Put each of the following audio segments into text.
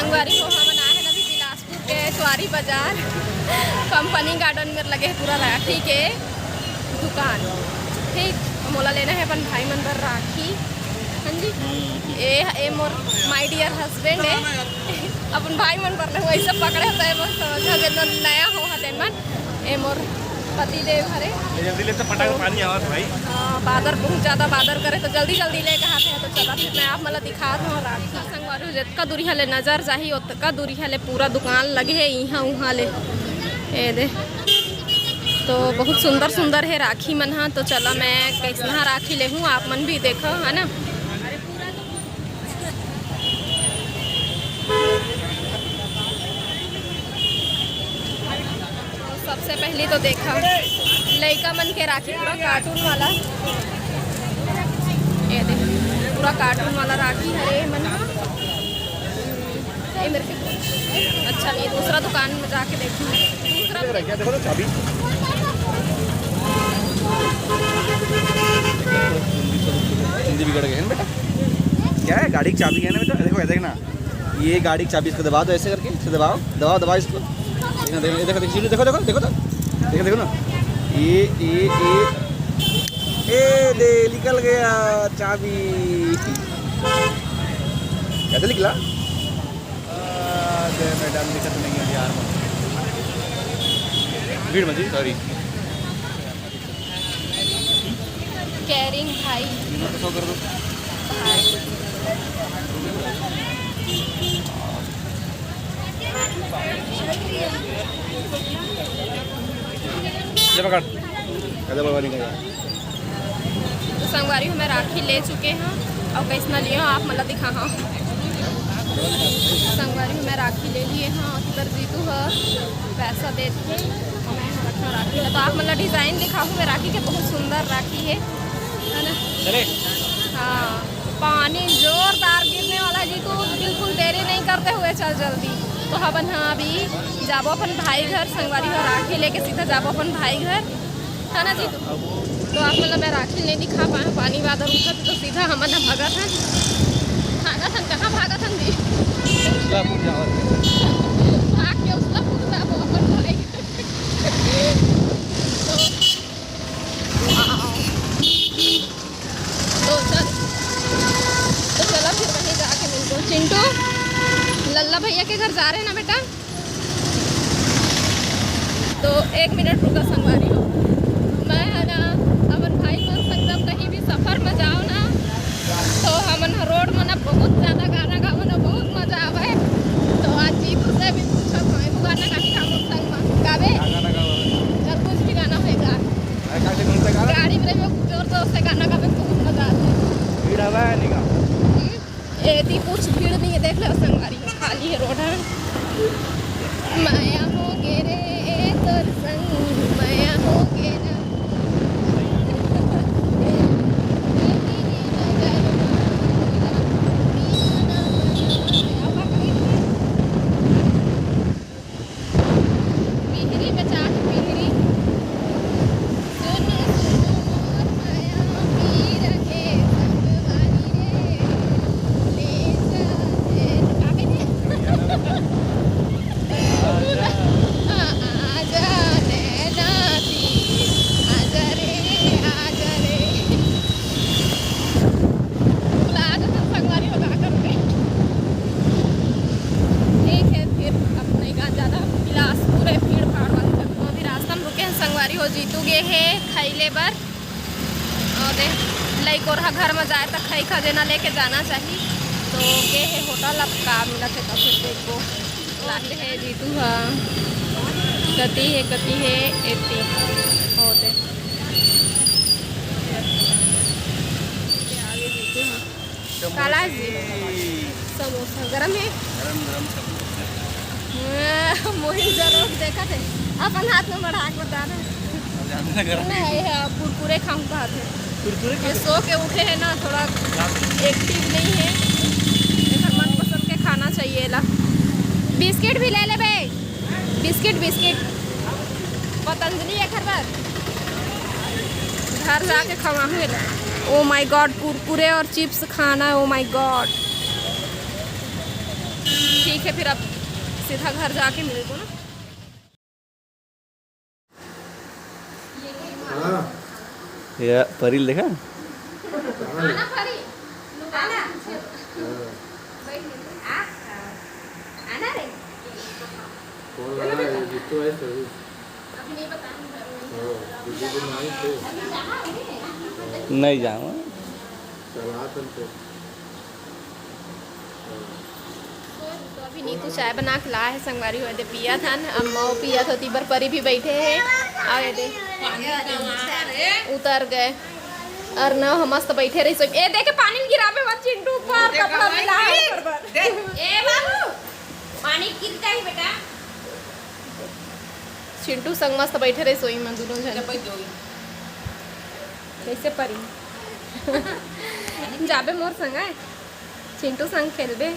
संगवारी को हम आए हैं अभी बिलासपुर के सवारी बाजार कंपनी गार्डन में लगे है पूरा राखी के दुकान। ठीक मोला लेना है अपन भाई मन बर राखी। हाँ जी ए मोर माय डियर हस्बैंड है अपन भाई मन बर ले वैसे पकड़े होता है समझ नया हो हते मन ए मोर पति देव हरे जल्दी ले तो पटाखा पानी आवाज भाई। हाँ बादर बहुत ज़्यादा बादर करे तो जल्दी जल्दी लेके आते हैं तो चला फिर मैं आप मतलब दिखा दूँ राखी संगवारी जितना दूरी हले नज़र चाहिए उतना दूरी हले पूरा दुकान लगे है यहाँ वहाँ ले ए दे। तो बहुत सुंदर सुंदर है राखी मन। हाँ तो चलो मैं कैसा राखी ले हूँ आप मन भी देखो है ना। सबसे पहले तो देखा लड़का मन के राखी पूरा कार्टून वाला ये देख पूरा कार्टून वाला राखी है मन। ये मेरे को अच्छा नहीं दूसरा दुकान में जाके देखूँ दूसरा देखो तो चाबी हिंदी बिगड़ गए हैं बेटा। क्या है गाड़ी की चाबी है ना बेटा। देखो देखना ये गाड़ी की चाबी इसको दबा दो ऐसे करके इसे दबाओ दबाओ दबाओ इसको। देखो देखो देखो देखो देखो देखो देखो देखो ना ये ए दे निकल गया चाबी। कैसे निकला मैडम दिक्कत नहीं है यार भीड़ मची सॉरी कैरिंग भाई तो कर दो पकड़ तो संगवारी में राखी ले चुके हैं और कैसा लिए आप मतलब दिखा। हाँ संगवारी में राखी ले लिए हैं उधर जीतू है पैसा देते और मैं रखना राखी है तो आप मतलब डिज़ाइन दिखाऊँ मैं राखी के बहुत सुंदर राखी है ना। चले हाँ पानी जोरदार गिरने वाला जीतू बिल्कुल देरी नहीं करते हुए चल जल्दी। तो अपन हाँ अभी जाबो अपन भाई घर संगवारी हो राखी लेके सीधा जाबो अपन भाई घर है ना जी। तो आप मतलब मैं राखी नहीं दिखा पाए पानी बादल उठा तो सीधा हम ना भागा था कहाँ भागा था जी भाग के उसका पूरा वो अपन भाई तो चलो फिर वहीं जाके मिलते। चिंटू लल्ला भैया के घर जा रहे हैं ना बेटा। तो 1 मिनट रुका संगवारी हो मैं है ना अपन भाई मन संगम कहीं भी सफ़र में जाओ ना तो हमन रोड में ना बहुत ज़्यादा गाना गाओ ना बहुत मज़ा आवे। तो आज जीतू से भी पूछो भाई गाना काफी काम संग में गावे जब कुछ भी गाना होगा गाड़ी में जोर जोर से गाना गावे बहुत मज़ा आता है। यदि कुछ भीड़ नहीं है देख लो संगवारी खाली है रोड है। माया हो गे रे तोर संग माया हो गे ना बिहरी बचाट बिहरी सुनो सुनो मोर माया पी रहे संगवारी रे ले हो जीतू गे है खैले बर और लैकोर घर में जाए तो खई खजेना लेके जाना चाहिए। तो गे है होटल अब का मिला थे तो फिर देखो लाते है जीतू हाँ कती है एती होते आगे जीतू हाँ काला जी समोसा गरम है मोहित जरूर देखा थे अपन हाथ में बढ़ा के बता रहे कुरकुरे खाऊं कहा थे सो के उठे है ना थोड़ा एक्टिव नहीं है मनपसंद के खाना चाहिए ला। बिस्किट भी ले ले भाई बिस्किट पतंजलि है घर जाके खवाऊँ। ओ माय गॉड कुरकुरे और चिप्स खाना है। ओ माय गॉड ठीक है, फिर अब सीधा घर जाके मिले को ना। ये परील देखा आना परी आना आना रे अभी नहीं पता नहीं जाऊँ तो अभी नीतू चाय बना के लाया है, संगवारी हुए थे पिया था न, अम्मा पिया था, तीबर परी भी बैठे हैं आए थे उतर गए और न हम मस्त बैठे रही। ए देखे पानी में गिरावे मत चिंटू पर कपड़ा मिला है ए बाबू पानी गिरता है बेटा। चिंटू संग मस्त बैठे रही सोई में दोनों जन कैसे परी जाबे मोर संग है चिंटू संग खेलबे।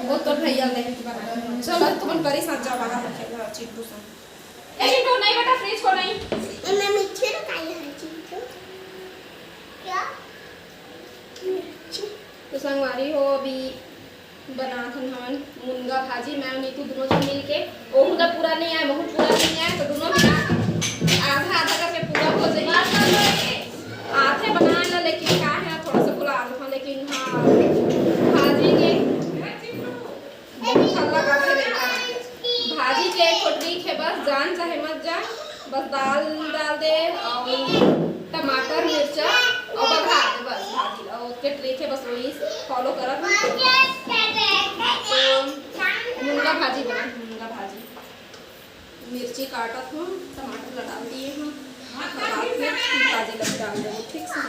वो तो भैया ले चलो तुम परी साथ जाओ बाहर रखेगा चिंटू संग। ए चिंटू नहीं बेटा फ्रिज को नहीं मैं मिर्ची लगाई है चिंटू क्या तो संगवारी हो अभी बना थन हमन मुनगा भाजी मैं और नीतू दोनों जन मिल के ओहू तो पूरा नहीं आए बहुत पूरा नहीं आए तो दोनों मिला आधा आधा करके पूरा हो जाए। आधे बनाए ला लेकिन क्या है थोड़ा सा पूरा आधा लेकिन हाँ भाजी के भाजी के छोटी के बस जान चाहे मत जान बस दाल डाल दे और टमाटर मिर्चा और बघार दे बस भाजी और उसके ट्रिक है बस वही फॉलो करब। तो मुनगा भाजी बना मुनगा भाजी मिर्ची काटत हूँ टमाटर डाल दिए हूँ भाजी लग डाल दे ठीक से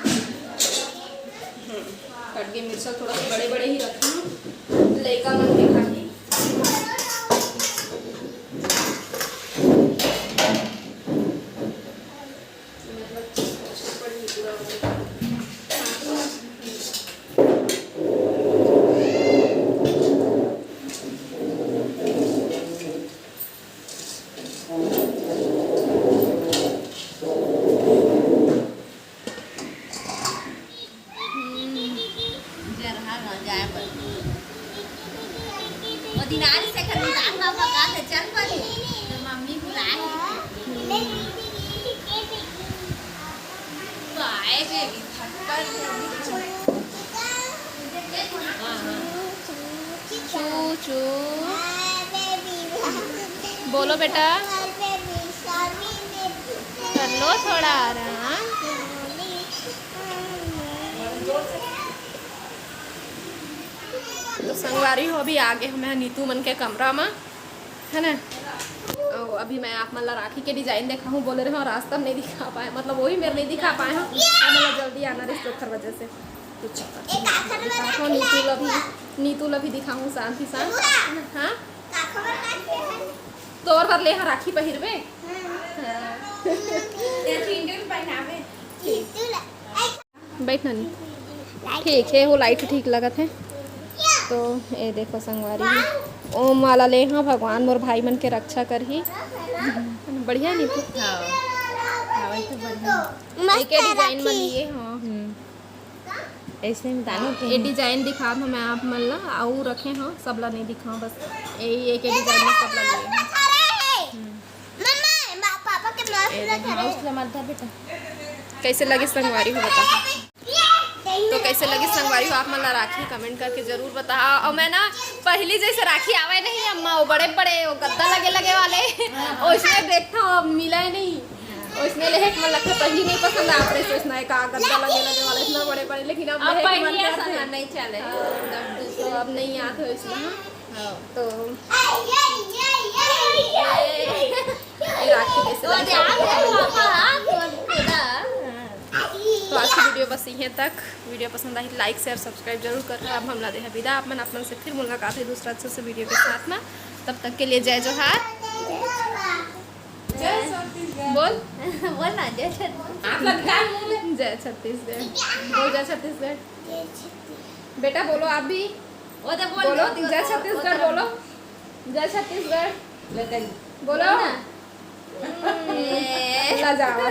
कट के मिर्चा थोड़ा सा बड़े बड़े ही रखे हूँ लेका मन के खाती चू बोलो बेटा कर लो थोड़ा आराम। तो संगवारी हो अभी आगे हमें नीतू मन के कमरा में है ना। अभी मैं आप मतलब राखी के डिजाइन देखा हूँ बोले रहे हो रास्ता में नहीं दिखा पाए मतलब वही मेरे नहीं दिखा पाए हैं मतलब जल्दी आना रिश्तों वजह से कुछ दिखाऊँ नीतू लभी दिखाऊँ शांति शांत हाँ तो और बार ले हाँ राखी पहिरबे बैठ ना नहीं ठीक है वो लाइट ठीक लगत है। तो ये देखो संगवारी ओम वाला ले हाँ भगवान मोर भाई मन के रक्षा कर ही बढ़िया नहीं तो एक डिजाइन मन लिए हाँ ऐसे में दानों के ये डिजाइन दिखा दो मैं आप मन ला आऊ रखे हाँ सबला नहीं दिखाऊं बस यही एक डिजाइन में सबला लिए मम्मा पापा के मस्त बेटा कैसे लगे संगवारी हो बता तो कैसे लगी संगवारी हो आप मला राखी कमेंट करके जरूर बताओ। और मैं ना पहली जैसे राखी आवे नहीं अम्मा वो बड़े बड़े वो गद्दा लगे वाले उसमें देखता हूँ मिला ही नहीं उसने ले मन लगता पहली नहीं पसंद आपने सोचना का गद्दा लगे वाले इतना बड़े बड़े लेकिन अब नहीं चले तो अब नहीं याद हो इसमें तो राखी तो आज की वीडियो बस यहीं तक। वीडियो पसंद आई लाइक शेयर सब्सक्राइब जरूर कर अब हम ला दे विदा अपन से फिर मुलाकात है दूसरा अच्छे से वीडियो के साथ में। तब तक के लिए जय जोहार बोल बोल ना जय छत्तीसगढ़। जय छत्तीसगढ़ बोल जय छत्तीसगढ़ बेटा बोलो आप भी वो तो बोलो जय छत्तीसगढ़ बोलो जय छत्तीसगढ़ बोलो ना ला जाओ